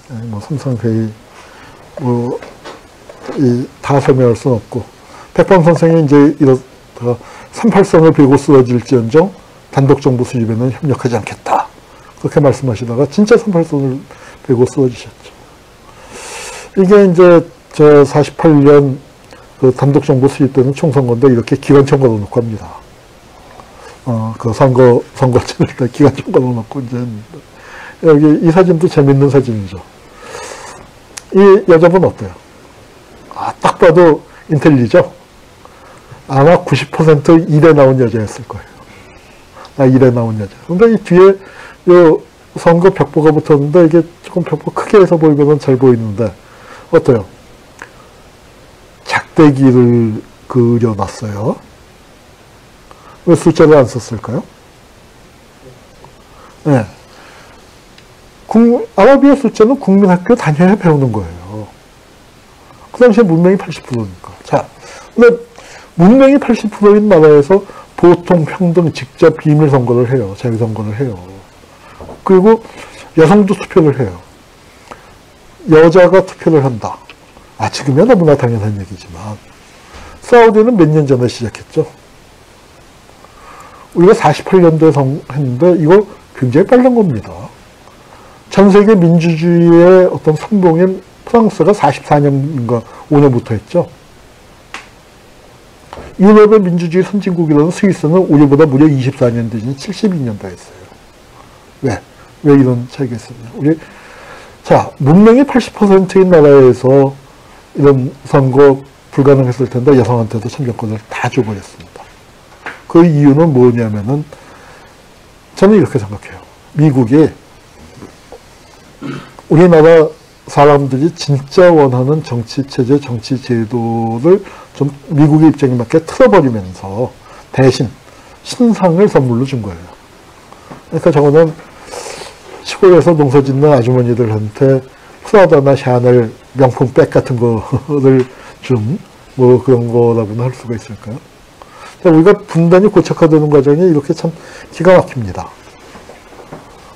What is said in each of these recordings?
뭐 삼성회의 다 설명할 수는 없고, 백범 선생이 이제 이렇다 38선을 베고 쓰러질지언정 단독 정부 수립에는 협력하지 않겠다, 그렇게 말씀하시다가 진짜 38선을 베고 쓰러지셨죠. 이게 이제 저 48년 그 단독 정부 수립 때는 총선거인데 이렇게 기관총 걸어놓고 합니다. 그 선거 치를 때 기관총 걸어놓고 이제 여기 이 사진도 재밌는 사진이죠. 이 여자분 어때요? 딱 봐도 인텔리죠? 아마 90% 일에 나온 여자였을 거예요. 일에 나온 여자. 근데 이 뒤에 요 선거 벽보가 붙었는데 이게 조금 벽보 크게 해서 보이면 잘 보이는데 어때요? 작대기를 그려놨어요. 왜 숫자를 안 썼을까요? 네. 아라비아 숫자는 국민학교 다녀야 배우는 거예요. 그 당시에 문명이 80%니까. 자, 근데 문명이 80%인 나라에서 보통 평등 직접 비밀 선거를 해요. 자유선거를 해요. 그리고 여성도 투표를 해요. 여자가 투표를 한다. 지금이야 너무나 당연한 얘기지만 사우디는 몇 년 전에 시작했죠. 우리가 48년도에 했는데 이거 굉장히 빠른 겁니다. 전 세계 민주주의의 어떤 선봉인 프랑스가 44년인가 5년부터 했죠. 유럽의 민주주의 선진국이라는 스위스는 우리보다 무려 24년 뒤인 72년도 했어요. 왜 이런 차이가 있었냐. 자, 문명이 80%인 나라에서 이런 선거 불가능했을 텐데 여성한테도 참정권을 다 줘버렸습니다. 그 이유는 뭐냐면은 저는 이렇게 생각해요. 미국이 우리나라 사람들이 진짜 원하는 정치체제, 정치제도를 좀 미국의 입장에 맞게 틀어버리면서 대신 신상을 선물로 준 거예요. 그러니까 저거는 시골에서 농사 짓는 아주머니들한테 프라다나 샤넬 명품 백 같은 거를 좀 뭐 그런 거라고는 할 수가 있을까요? 우리가 분단이 고착화되는 과정이 이렇게 참 기가 막힙니다.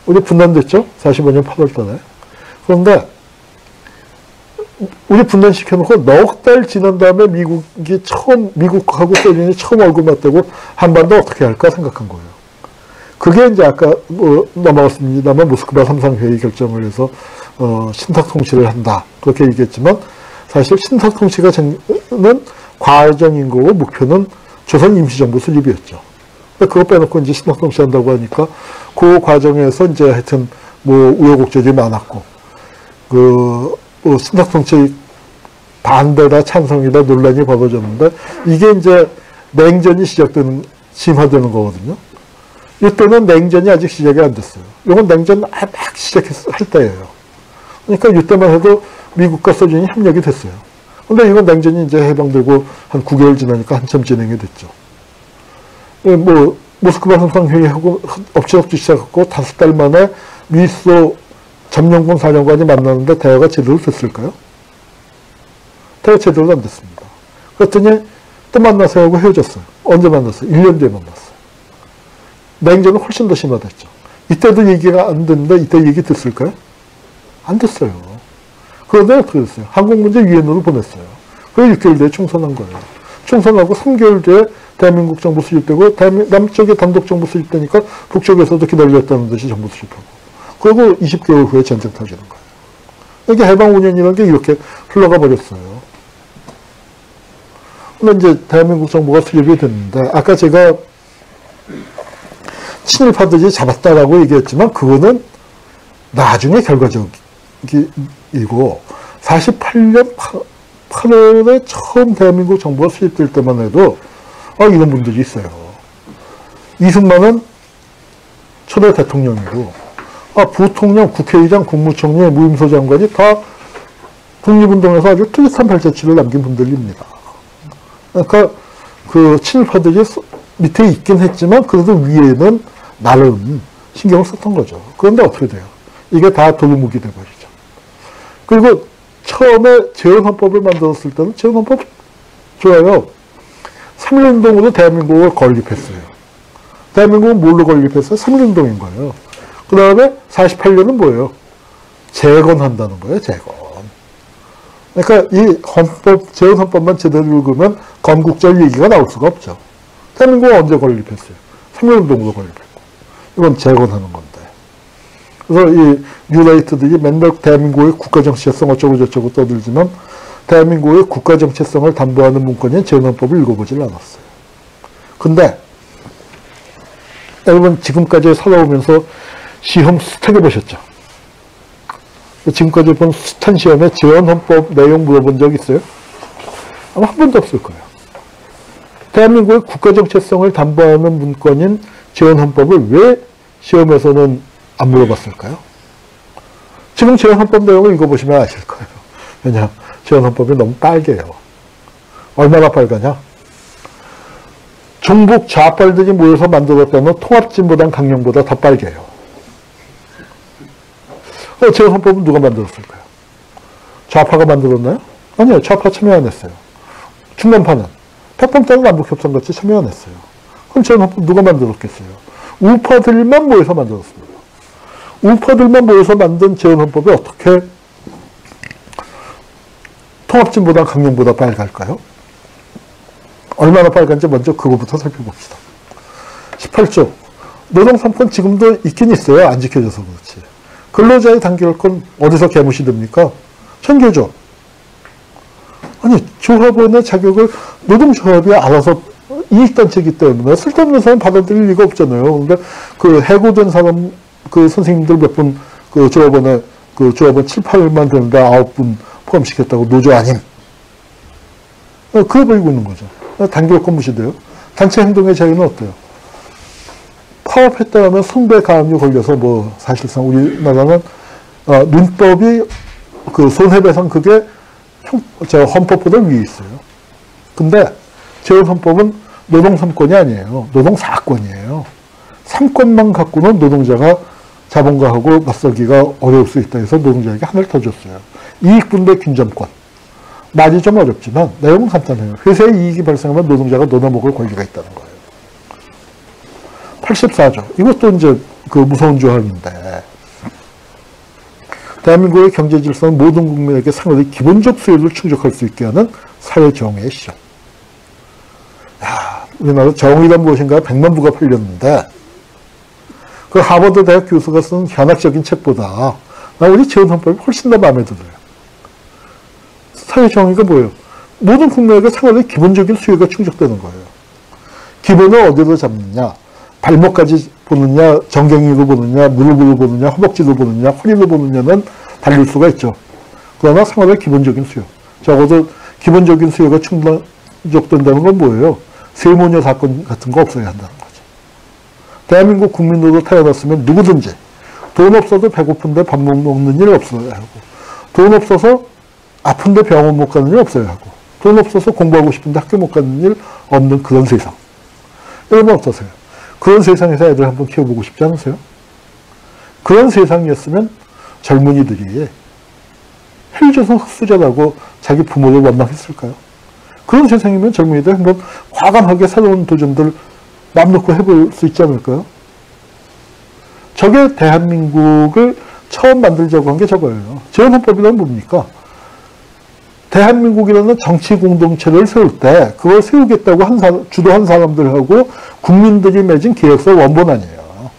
우리 분단됐죠? 45년 8월 달에. 그런데 우리 분단시켜놓고 넉 달 지난 다음에 미국하고 소련이 처음 얼굴 맞대고 한반도 어떻게 할까 생각한 거예요. 그게 이제 아까 넘어갔습니다만 모스크바 3상회의 결정을 해서 신탁 통치를 한다. 그렇게 얘기했지만 사실 신탁 통치가 는 과정인 거고 목표는 조선 임시정부 수립이었죠. 그거 빼놓고 이제 신탁 통치 한다고 하니까 그 과정에서 이제 하여튼 우여곡절이 많았고 신탁 통치 반대다 찬성이다 논란이 벌어졌는데 이게 이제 냉전이 심화되는 거거든요. 이때는 냉전이 아직 시작이 안 됐어요. 이건 냉전 막 시작할 때예요. 그러니까 이때만 해도 미국과 소련이 협력이 됐어요. 근데 이건 냉전이 이제 해방되고 한 9개월 지나니까 한참 진행이 됐죠. 모스크바 삼상회의하고 엎치락뒤 시작했고 5달 만에 미소 점령군 사령관이 만났는데 대화가 제대로 됐을까요? 대화 제대로 안 됐습니다. 그랬더니 또 만나서 하고 헤어졌어요. 언제 만났어요? 1년 뒤에 만났어요. 냉전은 훨씬 더 심화됐죠. 이때도 얘기가 안 됐는데 이때 얘기 됐을까요? 안 됐어요. 그런데 어떻게 됐어요? 한국문제위원회로 보냈어요. 그래서 6개월 뒤에 총선한 거예요. 총선하고 3개월 뒤에 대한민국 정부 수립되고 남쪽에 단독 정부 수립되니까 북쪽에서도 기다렸다는 듯이 정부 수립하고 그리고 20개월 후에 전쟁 터지는 거예요. 이게 해방 5년이라는 게 이렇게 흘러가 버렸어요. 근데 이제 대한민국 정부가 수립이 됐는데 아까 제가 친일파들이 잡았다라고 얘기했지만 그거는 나중에 결과적이고 48년 8월에 처음 대한민국 정부가 수립될 때만 해도 이런 분들이 있어요. 이승만은 초대 대통령이고 부통령, 국회의장, 국무총리, 무임소 장관이 다 독립운동에서 아주 뚜렷한 발자취를 남긴 분들입니다. 그러니까 그 친일파들이 밑에 있긴 했지만 그래도 위에는 나름 신경을 썼던 거죠. 그런데 어떻게 돼요? 이게 다 돌무기 돼버리죠. 그리고 처음에 재헌헌법을 만들었을 때는 재헌헌법 좋아요. 3.1운동으로 대한민국을 건립했어요. 대한민국은 뭘로 건립했어요? 3.1운동인 거예요. 그 다음에 48년은 뭐예요? 재건한다는 거예요, 재건. 그러니까 이 헌법, 재헌헌법만 제대로 읽으면 건국절 얘기가 나올 수가 없죠. 대한민국은 언제 건립했어요? 3.1운동으로 건립했고. 이건 재건하는 건데. 그래서 이 뉴라이트들이 맨날 대한민국의 국가정체성 어쩌고저쩌고 떠들지만 대한민국의 국가정체성을 담보하는 문건인 재헌헌법을 읽어보질 않았어요. 근데 여러분 지금까지 살아오면서 시험 수탁해보셨죠? 지금까지 본 숱한 시험에 재헌헌법 내용 물어본 적 있어요? 아마 한 번도 없을 거예요. 대한민국의 국가정체성을 담보하는 문건인 재헌헌법을 왜 시험에서는 안 물어봤을까요? 지금 재헌헌법 내용을 읽어보시면 아실 거예요. 왜냐? 재헌헌법이 너무 빨개요. 얼마나 빨가냐? 종북 좌빨들이 모여서 만들었다면 통합진보당 강령보다 더 빨개요. 재헌헌법은 누가 만들었을까요? 좌파가 만들었나요? 아니요. 좌파 참여 안 했어요. 중간파는 패권따른 남북협상같이 참여 안 했어요. 그럼 재헌헌법 누가 만들었겠어요? 우파들만 모여서 만들었습니다. 우파들만 모여서 만든 재헌헌법이 어떻게 통합진보당 강령보다 빨갈까요? 얼마나 빨간지 먼저 그거부터 살펴봅시다. 18조. 노동 3권 지금도 있긴 있어요. 안 지켜져서 그렇지. 근로자의 단결권 어디서 개무시 됩니까? 전교조. 아니 조합원의 자격을 노동조합이 알아서 이익단체이기 때문에 쓸데없는 사람 받아들일 리가 없잖아요. 그런데 그 해고된 사람 그 선생님들 몇 분 그 조합원 7, 8만 되는데 9분 포함시켰다고 노조 아님. 그거 보이고 있는 거죠. 단결권 무시돼요. 단체 행동의 자유는 어때요? 파업했다 하면 성배 가압류 걸려서 뭐 사실상 우리나라는 민법이 그 손해배상 그게 헌법보다 위에 있어요. 근데 재헌헌법은 노동 3권이 아니에요. 노동 4권이에요. 3권만 갖고는 노동자가 자본가하고 맞서기가 어려울 수 있다 해서 노동자에게 하나를 더 줬어요. 이익분배 균점권. 말이 좀 어렵지만 내용은 간단해요. 회사의 이익이 발생하면 노동자가 논아먹을 권리가 있다는 거예요. 84조. 이것도 이제 그 무서운 조항인데 대한민국의 경제 질서는 모든 국민에게 상호의 기본적 수요를 충족할 수 있게 하는 사회 정의의 시작. 야, 우리나라 정의란 무엇인가 100만 부가 팔렸는데 그 하버드 대학 교수가 쓴 현학적인 책보다 나 우리 재헌헌법이 훨씬 더 마음에 들어요. 사회 정의가 뭐예요? 모든 국민에게 상호의 기본적인 수요가 충족되는 거예요. 기본을 어디로 잡느냐? 발목까지 보느냐, 정갱이로 보느냐, 무릎으로 보느냐, 허벅지로 보느냐, 허리로 보느냐는 달릴 수가 있죠. 그러나 상호의 기본적인 수요. 적어도 기본적인 수요가 충족된다는 건 뭐예요? 세모녀 사건 같은 거 없어야 한다는 거죠. 대한민국 국민으로 태어났으면 누구든지 돈 없어도 배고픈데 밥 못 먹는 일 없어야 하고 돈 없어서 아픈데 병원 못 가는 일 없어야 하고 돈 없어서 공부하고 싶은데 학교 못 가는 일 없는 그런 세상. 여러분 어떠세요? 그런 세상에서 애들 한번 키워보고 싶지 않으세요? 그런 세상이었으면 젊은이들이 헬조선 흑수저라고 자기 부모를 원망했을까요? 그런 세상이면 젊은이들 한번 과감하게 새로운 도전들 맘 놓고 해볼 수 있지 않을까요? 저게 대한민국을 처음 만들자고 한 게 저거예요. 재헌헌법이란 뭡니까? 대한민국이라는 정치 공동체를 세울 때 그걸 세우겠다고 주도한 사람들하고 국민들이 맺은 계획서 원본 아니에요.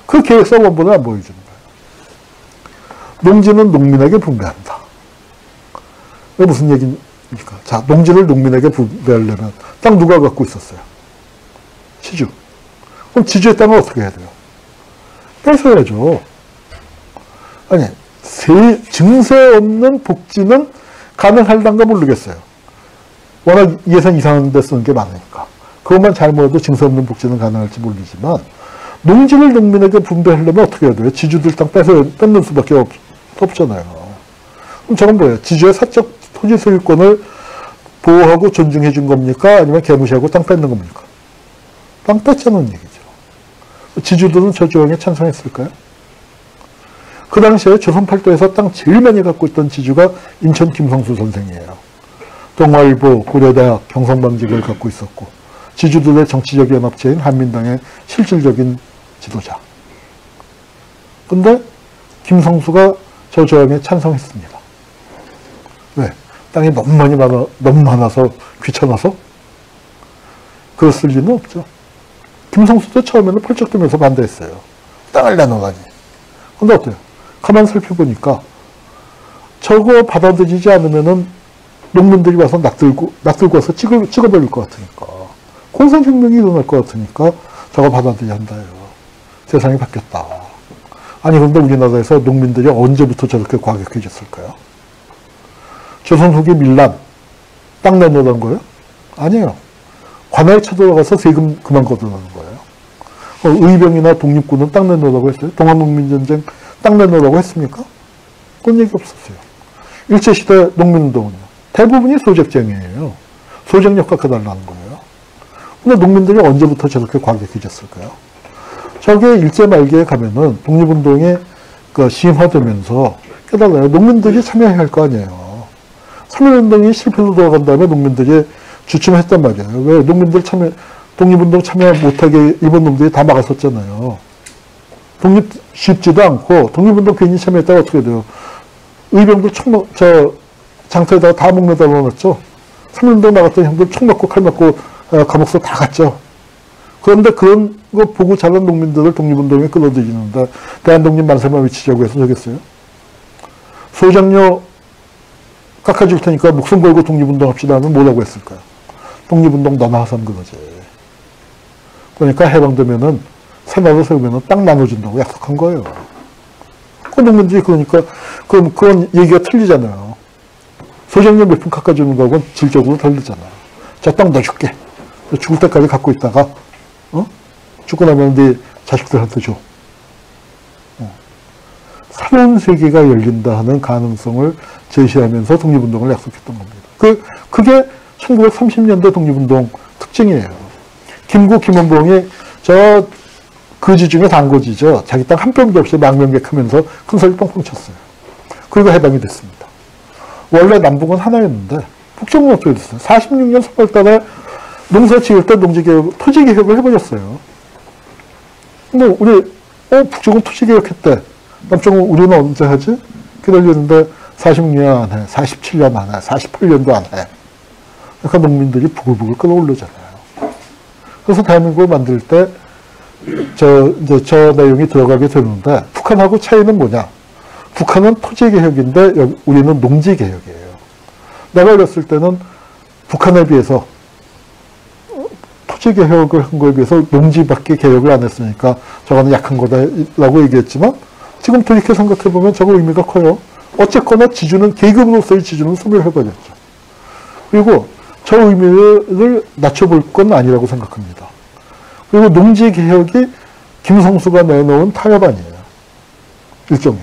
그 계획서 원본을 안 보여주는 거예요. 농지는 농민에게 분배한다. 이게 무슨 얘기입니까? 자, 농지를 농민에게 분배하려면 땅 누가 갖고 있었어요? 지주. 그럼 지주의 땅을 어떻게 해야 돼요? 뺏어야죠. 아니, 증세 없는 복지는 가능할란가 모르겠어요. 워낙 예산 이상한 데 쓰는 게 많으니까. 그것만 잘못해도 증세 없는 복지는 가능할지 모르지만 농지를 농민에게 분배하려면 어떻게 해야 돼요? 지주들 땅 뺏는 수밖에 없잖아요. 그럼 저건 뭐예요? 지주의 사적 토지 소유권을 보호하고 존중해 준 겁니까? 아니면 개무시하고 땅 뺏는 겁니까? 땅 뺏자는 얘기죠. 지주들은 저 조항에 찬성했을까요? 그 당시에 조선팔도에서 땅 제일 많이 갖고 있던 지주가 인천 김성수 선생이에요. 동아일보, 고려대학, 경성방직을 갖고 있었고 지주들의 정치적 연합체인 한민당의 실질적인 지도자. 근데 김성수가 저 조항에 찬성했습니다. 왜? 땅이 너무 많아서 귀찮아서? 그랬을 리는 없죠. 김성수도 처음에는 펄쩍대면서 반대했어요. 땅을 내놓으라니. 근데 어때요? 가만 살펴보니까 저거 받아들이지 않으면은 농민들이 와서 낙들고 와서 찍어버릴 것 같으니까. 공산혁명이 일어날 것 같으니까 저거 받아들여야 한다요. 세상이 바뀌었다. 아니, 그런데 우리나라에서 농민들이 언제부터 저렇게 과격해졌을까요? 조선 후기 밀란, 땅 내놓으라는 거예요? 아니에요. 관아에 쳐들어가서 세금 그만 걷어내는 거예요. 의병이나 독립군은 땅 내놓으라고 했어요? 동학농민전쟁 땅 내놓으라고 했습니까? 그런 얘기 없었어요. 일제시대 농민운동은요. 대부분이 소작쟁이에요. 소작력 깎아달라는 거예요. 근데 농민들이 언제부터 저렇게 과격해졌을까요? 저게 일제 말기에 가면은 독립운동이 심화되면서 깨달아요. 농민들이 참여해야 할 거 아니에요. 3.1운동이 실패로 돌아간 다음에 농민들이 주춤했단 말이에요. 왜? 독립운동 참여 못하게 일본 놈들이 다 막았었잖아요. 독립 쉽지도 않고, 독립운동 괜히 참여했다가 어떻게 돼요? 의병들 장터에다가 다 목매다 넣어놨죠. 3.1운동 나갔던 형들 총 맞고 칼 맞고 감옥서 다 갔죠. 그런데 그런 거 보고 자란 농민들을 독립운동에 끌어들이는데 대한독립 만세만 외치자고 해서 저겠어요? 소장료 깎아줄 테니까 목숨 걸고 독립운동 합시다 하면 뭐라고 했을까요? 독립운동 너나 하선 그러지. 그러니까 해방되면은 새나라 세우면은 땅 나눠준다고 약속한 거예요. 그 농민들이 그러니까 그런 얘기가 틀리잖아요. 소장료 몇 푼 깎아주는 거하고는 질적으로 다르잖아요. 저 땅 너 줄게. 죽을 때까지 갖고 있다가 죽고 나면 네 자식들한테 줘. 새로운 세계가 열린다 하는 가능성을 제시하면서 독립운동을 약속했던 겁니다. 그게 1930년대 독립운동 특징이에요. 김구, 김원봉이 저 거지 중에 단거지죠. 자기 땅 한 뼘도 없이 망명객하면서 큰 소리 뻥뻥 쳤어요. 그리고 해방이 됐습니다. 원래 남북은 하나였는데 북쪽은 어떻게 됐어요? 46년 3월 달에 농사 지을 때 농지개혁, 토지개혁을 해버렸어요. 근데 우리 북쪽은 토지개혁했대. 남쪽은 우리는 언제 하지? 기다리는데 46년 안 해, 47년 안 해, 48년도 안 해. 그러니까 농민들이 부글부글 끓어오르잖아요. 그래서 대한민국을 만들 때 저 내용이 들어가게 되는데 북한하고 차이는 뭐냐? 북한은 토지개혁인데 우리는 농지개혁이에요. 내가 어렸을 때는 북한에 비해서 토지개혁을 한 거에 비해서 농지밖에 개혁을 안 했으니까 저거는 약한 거다라고 얘기했지만 지금 돌이켜 생각해보면 저거 의미가 커요. 어쨌거나 계급으로서의 지주는 소멸해버렸죠. 그리고 저 의미를 낮춰볼 건 아니라고 생각합니다. 그리고 농지개혁이 김성수가 내놓은 타협안이에요. 일종의.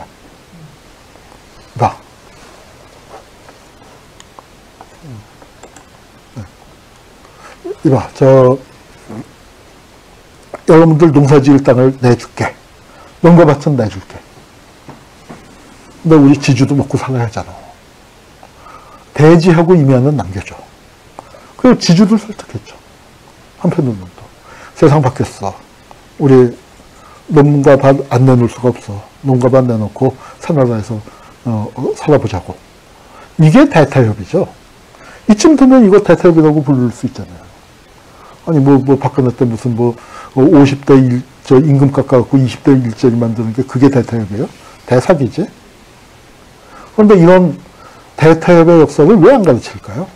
봐. 이봐, 여러분들 농사 지을 땅을 내줄게. 농가밭은 내줄게. 근데 우리 지주도 먹고 살아야 하잖아. 대지하고 임야는 남겨줘. 그리고 지주들 설득했죠. 한편으로는 또. 세상 바뀌었어. 우리 농가밭 안 내놓을 수가 없어. 농가밭 내놓고 새나라에서 살아보자고. 이게 대타협이죠. 이쯤 되면 이거 대타협이라고 부를 수 있잖아요. 아니 박근혜 때 무슨 50대 임금 깎아갖고 20대 일자리 만드는 게 그게 대타협이에요? 대사기지? 그런데 이런 대타협의 역사를 왜 안 가르칠까요?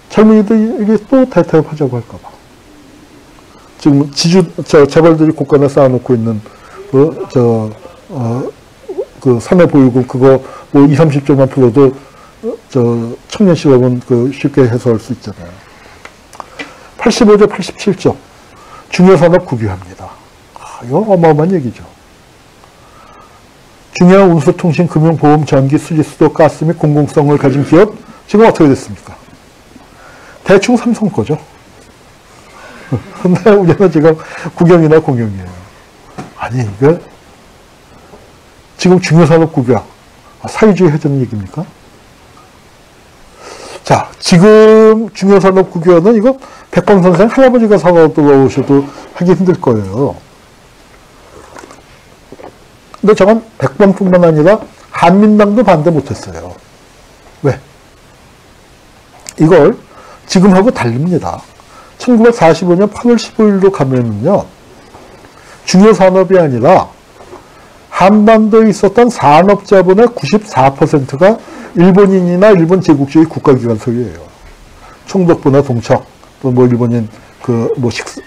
젊은이들이 또 대타협 하자고 할까봐. 지금 재벌들이 곳간에 쌓아놓고 있는 사내 보유금 그거 20, 30조만 풀어도 청년 실업은 쉽게 해소할 수 있잖아요. 85조, 87조. 중요산업 국유화입니다. 이거 어마어마한 얘기죠. 중요한 운수, 통신, 금융, 보험, 전기, 수지, 수도, 가스 및 공공성을 가진 기업, 지금 어떻게 됐습니까? 대충 삼성 거죠. 근데 우리는 지금 국영이나 공영이에요. 아니, 이거 지금 중요산업 국유화, 사회주의 해전 얘기입니까? 자, 지금 중요산업 국유화는 이거 백범 선생 할아버지가 사과 들어오셔도 하기 힘들 거예요. 근데 저건 백번뿐만 아니라 한민당도 반대 못했어요. 왜? 이걸 지금하고 다릅니다. 1945년 8월 15일로 가면은요, 중요산업이 아니라 한반도에 있었던 산업자본의 94%가 일본인이나 일본 제국주의 국가기관 소유예요. 총독부나 동척, 또 뭐 일본인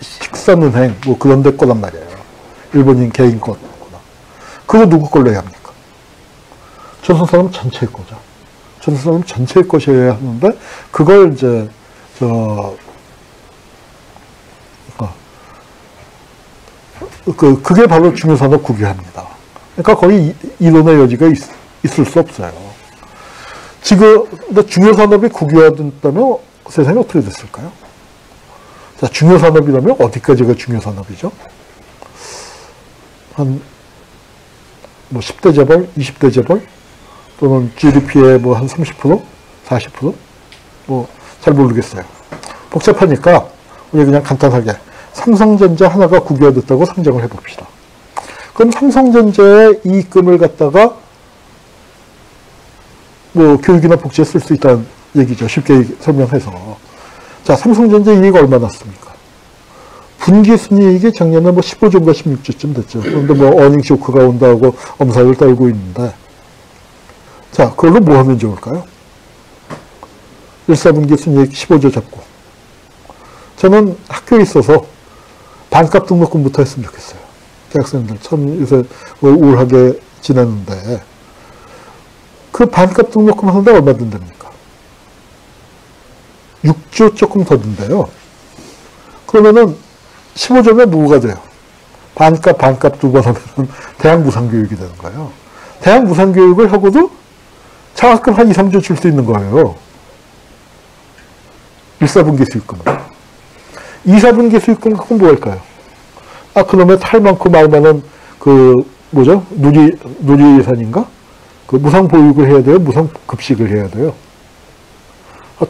식산은행 뭐 그런 데 거란 말이에요. 일본인 개인 거구나. 그거 누구 걸로 해야 합니까? 조선사람 전체의 거죠. 조선사람 전체의 것이어야 하는데, 그걸 이제, 그게 바로 중요산업 국유화입니다. 그러니까 거의 이론의 여지가 있을 수 없어요. 지금, 근데 중요산업이 국유화됐다면 세상이 어떻게 됐을까요? 자, 중요산업이라면 어디까지가 중요산업이죠? 한, 10대 재벌, 20대 재벌, 또는 GDP의 한 30%, 40%? 잘 모르겠어요. 복잡하니까, 우리 그냥 간단하게, 삼성전자 하나가 국유화됐다고 상정을 해봅시다. 그럼 삼성전자의 이익금을 갖다가, 교육이나 복지에 쓸 수 있다는 얘기죠. 쉽게 설명해서. 자, 삼성전자 이익 얼마 났습니까? 분기 순이익이 작년에 15조인가 16조쯤 됐죠. 그런데 어닝 쇼크가 온다고 엄살을 떨고 있는데, 자, 그걸로 뭐 하면 좋을까요? 1사분기 순이익 15조 잡고. 저는 학교에 있어서 반값 등록금부터 했으면 좋겠어요. 대학생들 참 요새 우울하게 지냈는데, 그 반값 등록금 하는데 얼마 든답니까? 6조 조금 더 든대요. 그러면은 15조면 뭐가 돼요? 반값 두 번 하면은 대학 무상교육이 되는 거예요. 대학 무상교육을 하고도 장학금 한 2, 3조 줄 수 있는 거예요. 1사분기 수익금은. 2사분기 수익금 갖고 뭐 할까요? 그놈의 탈 많고 말 많은 누리산인가? 무상 보육을 해야 돼요? 무상 급식을 해야 돼요?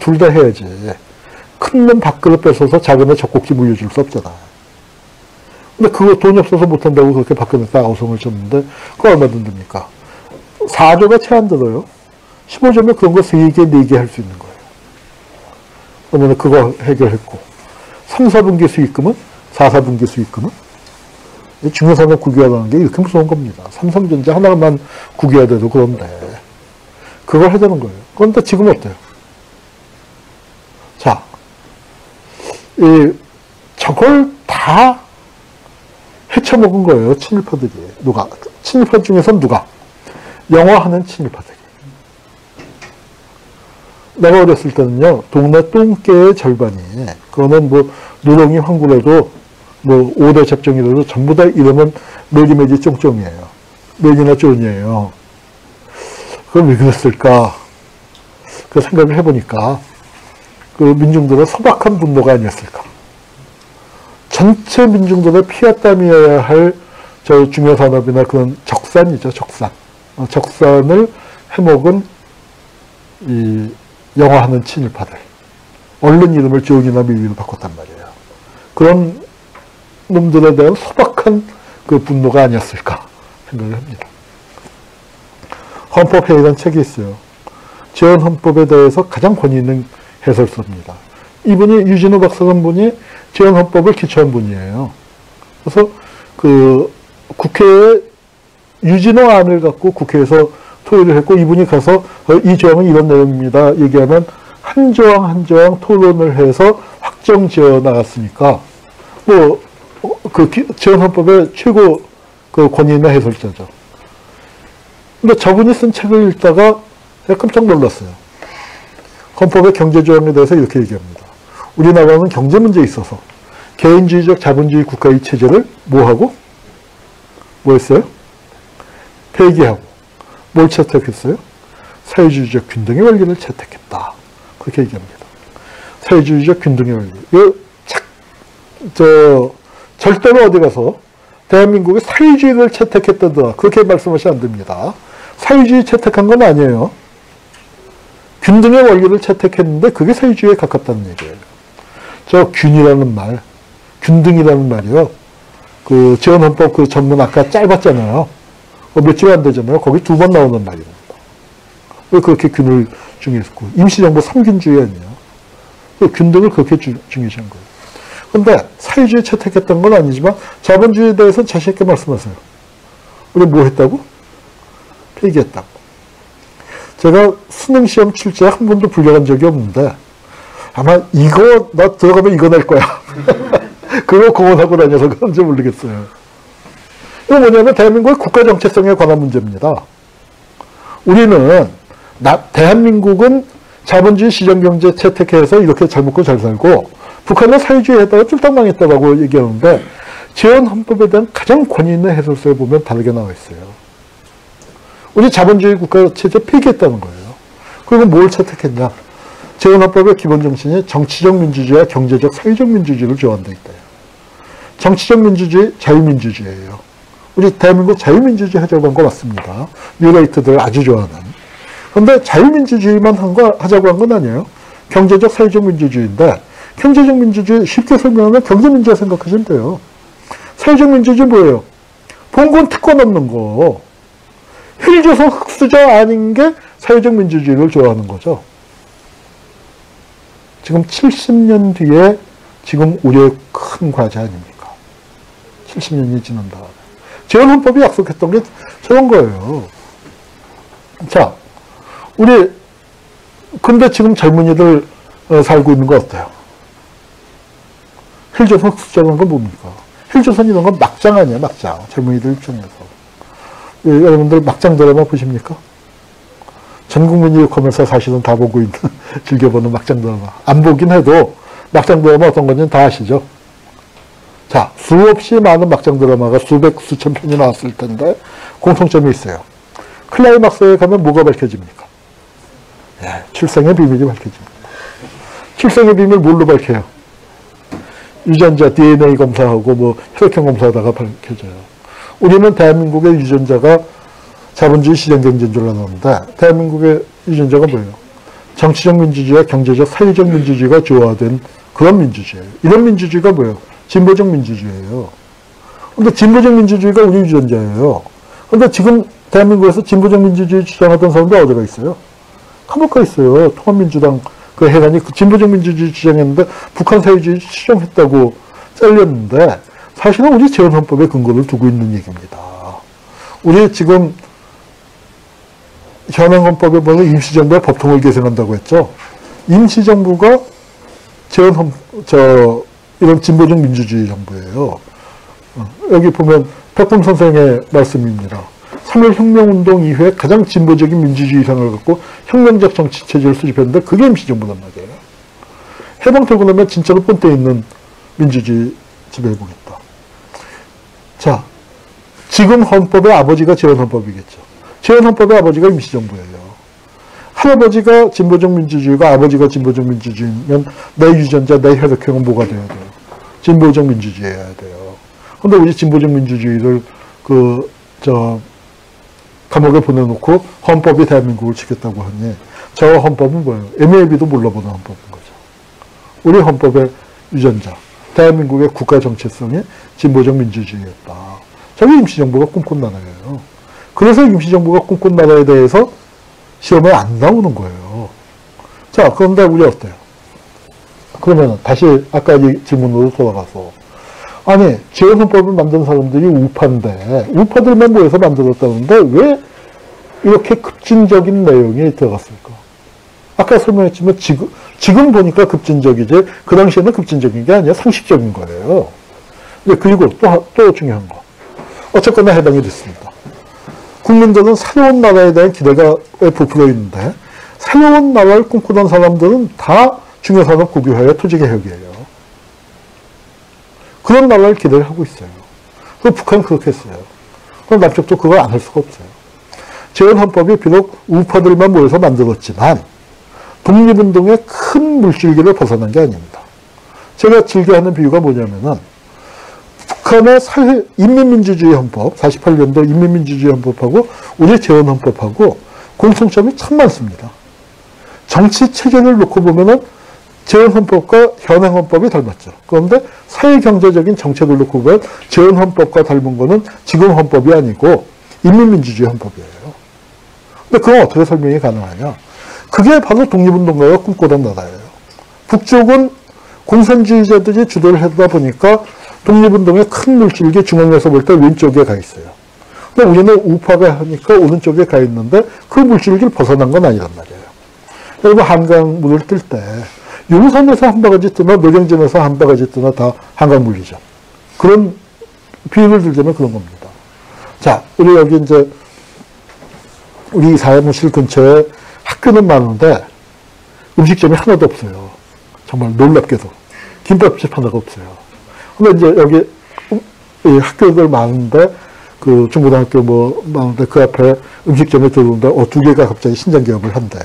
둘 다 해야지. 큰 놈 밥그릇 뺏어서 작은 애 젖꼭지 물려줄 수 없잖아. 근데 그거 돈이 없어서 못한다고 그렇게 밥그릇에 아우성을 쳤는데, 그거 얼마 든답니까? 4조가 채 안 들어요. 15조면 그런 거 3개, 4개 할 수 있는 거예요. 그러면 그거 해결했고, 3, 4분기 수익금은? 4, 4분기 수익금은? 중요산업 국유화라는 게 이렇게 무서운 겁니다. 삼성전자 하나만 국유화돼도 그런데, 그걸 해야 되는 거예요. 그런데 지금 어때요? 자, 저걸 다 헤쳐먹은 거예요, 친일파들이. 누가? 친일파 중에선 누가? 영화하는 친일파들이. 내가 어렸을 때는요, 동네 똥개의 절반이, 그거는 누렁이 황구라도, 5대 접종이라도 전부 다 이러면 매지매지 쫑쫑이에요. 매지나 쫀이에요. 그럼 왜 그랬을까? 그 생각을 해보니까, 민중들의 소박한 분노가 아니었을까. 전체 민중들의 피와 땀이어야 할 중요산업이나 그런 적산이죠, 적산. 적산을 해먹은 이 영화하는 친일파들. 얼른 이름을 조은이나 밀위로 바꿨단 말이에요. 그런 놈들에 대한 소박한 분노가 아니었을까 생각을 합니다. 헌법회의라는 책이 있어요. 재헌헌법에 대해서 가장 권위 있는 해설서입니다. 이분이 유진호 박사관 분이 재헌헌법을 기초한 분이에요. 그래서 국회에 유진호 안을 갖고 국회에서 토의를 했고, 이분이 가서 이 조항은 이런 내용입니다 얘기하면 한 조항 한 조항 토론을 해서 확정 지어 나갔으니까 재헌헌법의 최고 권위 있는 해설자죠. 근데 저분이 쓴 책을 읽다가 깜짝 놀랐어요. 헌법의 경제조항에 대해서 이렇게 얘기합니다. 우리나라는 경제 문제에 있어서 개인주의적 자본주의 국가의 체제를 뭐 했어요? 폐기하고. 뭘 채택했어요? 사회주의적 균등의 원리를 채택했다. 그렇게 얘기합니다. 사회주의적 균등의 원리. 절대로 어디 가서 대한민국의 사회주의를 채택했다더라. 그렇게 말씀하시면 안 됩니다. 사회주의 채택한 건 아니에요. 균등의 원리를 채택했는데 그게 사회주의에 가깝다는 얘기예요. 균이라는 말, 균등이라는 말이요. 재헌헌법 전문 아까 짧았잖아요. 몇 주 안 되잖아요. 거기 2번 나오는 말입니다. 왜 그렇게 균을 중요했고, 임시정부 3균주의 아니에요. 그 균등을 그렇게 중요시한 거예요. 근데 사회주의 채택했던 건 아니지만 자본주의에 대해서 자신 있게 말씀하세요. 우리 뭐 했다고? 폐기했다고. 제가 수능시험 출제 한 번도 불려간 적이 없는데 아마 이거 나 들어가면 이거 낼 거야. 그거 공언하고 다녀서 그런지 모르겠어요. 이거 뭐냐면 대한민국의 국가정체성에 관한 문제입니다. 우리는 대한민국은 자본주의 시장경제 채택해서 이렇게 잘 먹고 잘 살고 북한은 사회주의 했다가 쫄딱 망했다고 얘기하는데 재헌헌법에 대한 가장 권위 있는 해설서에 보면 다르게 나와 있어요. 우리 자본주의 국가체제 폐기했다는 거예요. 그리고 뭘 채택했냐. 재헌헌법의 기본 정신이 정치적 민주주의와 경제적 사회적 민주주의를 조한돼 있대요. 정치적 민주주의, 자유민주주의예요. 우리 대한민국 자유민주주의 하자고 한 거 맞습니다. 뉴라이트들 아주 좋아하는. 그런데 자유민주주의만 하자고 한 건 아니에요. 경제적, 사회적 민주주의인데 경제적 민주주의 쉽게 설명하면 경제민주화 생각하시면 돼요. 사회적 민주주의 뭐예요? 봉건 특권 없는 거. 힐조선 흑수저 아닌 게 사회적 민주주의를 좋아하는 거죠. 지금 70년 뒤에 지금 우리의 큰 과제 아닙니까? 70년이 지난 다음에. 재헌헌법이 약속했던 게 저런 거예요. 자, 우리 근데 지금 젊은이들 살고 있는 거 어때요? 힐조선 흑수저라는 건 뭡니까? 힐조선 이런 건 막장 아니야, 막장. 젊은이들 입장에서. 예, 여러분들 막장 드라마 보십니까? 전 국민이 유컴에서 사실은 다 보고 있는, 즐겨보는 막장 드라마. 안 보긴 해도 막장 드라마 어떤 건지는 다 아시죠? 자, 수없이 많은 막장 드라마가 수백, 수천 편이 나왔을 텐데 공통점이 있어요. 클라이막스에 가면 뭐가 밝혀집니까? 예, 출생의 비밀이 밝혀집니다. 출생의 비밀 뭘로 밝혀요? 유전자 DNA 검사하고 뭐 혈액형 검사하다가 밝혀져요. 우리는 대한민국의 유전자가 자본주의 시장경제인 줄 알았는데 대한민국의 유전자가 뭐예요? 정치적 민주주의와 경제적, 사회적 민주주의가 조화된 그런 민주주의예요. 이런 민주주의가 뭐예요? 진보적 민주주의예요. 근데 진보적 민주주의가 우리 유전자예요. 근데 지금 대한민국에서 진보적 민주주의 주장하던 사람도 어디가 있어요? 감옥가 있어요. 통합민주당 그 해관이 진보적 민주주의 주장했는데 북한 사회주의 추정했다고 잘렸는데 사실은 우리 재헌헌법에 근거를 두고 있는 얘기입니다. 우리 지금 현행헌법에 보면 임시정부가 법통을 계승한다고 했죠. 임시정부가 이런 진보적 민주주의 정부예요. 여기 보면 백범 선생의 말씀입니다. 3.1 혁명운동 이후에 가장 진보적인 민주주의 이상을 갖고 혁명적 정치체제를 수립했는데 그게 임시정부란 말이에요. 해방되고 나면 진짜로 본때 있는 민주주의 지배해보겠다. 자, 지금 헌법의 아버지가 재헌헌법이겠죠. 재헌헌법의 아버지가 임시정부예요. 할아버지가 진보적 민주주의가 아버지가 진보적 민주주의면 내 유전자, 내 혈액형은 뭐가 돼야 돼요? 진보적 민주주의여야 돼요. 근데 우리 진보적 민주주의를 감옥에 보내놓고 헌법이 대한민국을 지켰다고 하니 저 헌법은 뭐예요? MLB도 몰라보는 헌법인 거죠. 우리 헌법의 유전자, 대한민국의 국가 정체성이 진보적 민주주의였다. 저게 임시정부가 꿈꾼 나라예요. 그래서 임시정부가 꿈꾼 나라에 대해서 시험에 안 나오는 거예요. 자, 그런데 우리 어때요? 그러면 다시 아까 이 질문으로 돌아가서 아니, 재헌헌법을 만든 사람들이 우파인데 우파들만 모여서 만들었다는데 왜 이렇게 급진적인 내용이 들어갔을까? 아까 설명했지만 지금 보니까 급진적이지 그 당시에는 급진적인 게 아니라 상식적인 거예요. 그리고 또 중요한 거. 어쨌거나 해당이 됐습니다. 국민들은 새로운 나라에 대한 기대가 부풀어 있는데 새로운 나라를 꿈꾸던 사람들은 다 중요산업 국유화의 토지개혁이에요. 그런 나라를 기대를 하고 있어요. 그럼 북한은 그렇게 했어요. 그럼 남쪽도 그걸 안 할 수가 없어요. 재헌헌법이 비록 우파들만 모여서 만들었지만 독립운동의 큰 물줄기를 벗어난 게 아닙니다. 제가 즐겨하는 비유가 뭐냐면은 북한의 인민민주주의 헌법, 48년도 인민민주주의 헌법하고 우리 재헌헌법하고 공통점이 참 많습니다. 정치 체계를 놓고 보면은 재헌헌법과 현행헌법이 닮았죠. 그런데 사회경제적인 정책을 놓고 보면 재헌헌법과 닮은 거는 지금 헌법이 아니고 인민민주주의 헌법이에요. 근데 그건 어떻게 설명이 가능하냐? 그게 바로 독립운동가가 꿈꾸던 나라예요. 북쪽은 공산주의자들이 주도를 하다 보니까 독립운동의 큰 물줄기 중앙에서 볼 때 왼쪽에 가 있어요. 근데 우리는 우파가 하니까 오른쪽에 가 있는데 그 물줄기를 벗어난 건 아니란 말이에요. 여러분 한강물을 뜰 때 용산에서 한 바가지 뜨나 노량진에서 한 바가지 뜨나 다 한강물이죠. 그런 비유를 들자면 그런 겁니다. 자, 우리 여기 이제 우리 사무실 근처에 학교는 많은데 음식점이 하나도 없어요. 정말 놀랍게도. 김밥집 하나가 없어요. 근데 이제 여기 학교들 많은데 그 중고등학교 뭐 많은데 그 앞에 음식점에 들어오는데 두 개가 갑자기 신장 개업을 한대.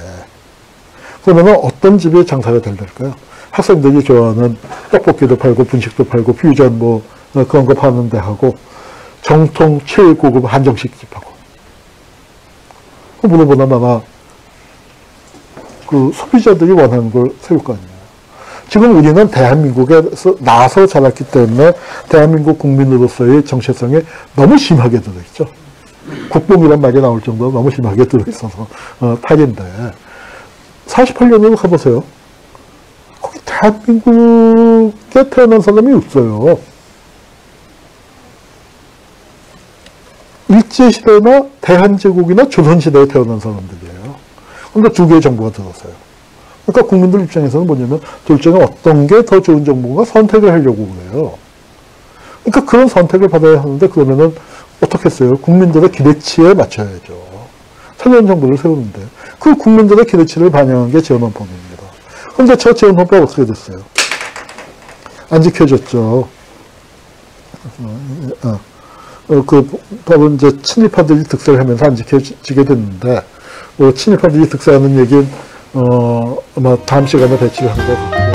그러면 어떤 집이 장사가 될까요? 학생들이 좋아하는 떡볶이도 팔고 분식도 팔고 퓨전 뭐 그런 거 파는 데 하고 정통 최고급 한정식 집하고 보나마나 그 소비자들이 원하는 걸 세울 거 아니에요. 지금 우리는 대한민국에서 나서 자랐기 때문에 대한민국 국민으로서의 정체성이 너무 심하게 들어있죠. 국뽕이란 말이 나올 정도로 너무 심하게 들어있어서 탈인데 48년으로 가보세요. 거기 대한민국에 태어난 사람이 없어요. 일제시대나 대한제국이나 조선시대에 태어난 사람들이에요. 그러니까 두 개의 정보가 들었어요. 그러니까 국민들 입장에서는 뭐냐면 둘 중에 어떤 게 더 좋은 정보인가 선택을 하려고 그래요. 그러니까 그런 선택을 받아야 하는데 그러면은 어떻게 했어요? 국민들의 기대치에 맞춰야죠. 새로운 정보를 세우는데 그 국민들의 기대치를 반영한 게 재헌헌법입니다. 그런데 저 재헌헌법 어떻게 됐어요? 안 지켜졌죠. 그 법은 이제 친일파들이 득세를 하면서 안 지켜지게 됐는데 친일파들이 득세하는 얘기는 아마 다음 시간에 배치를 하는 것 같고요.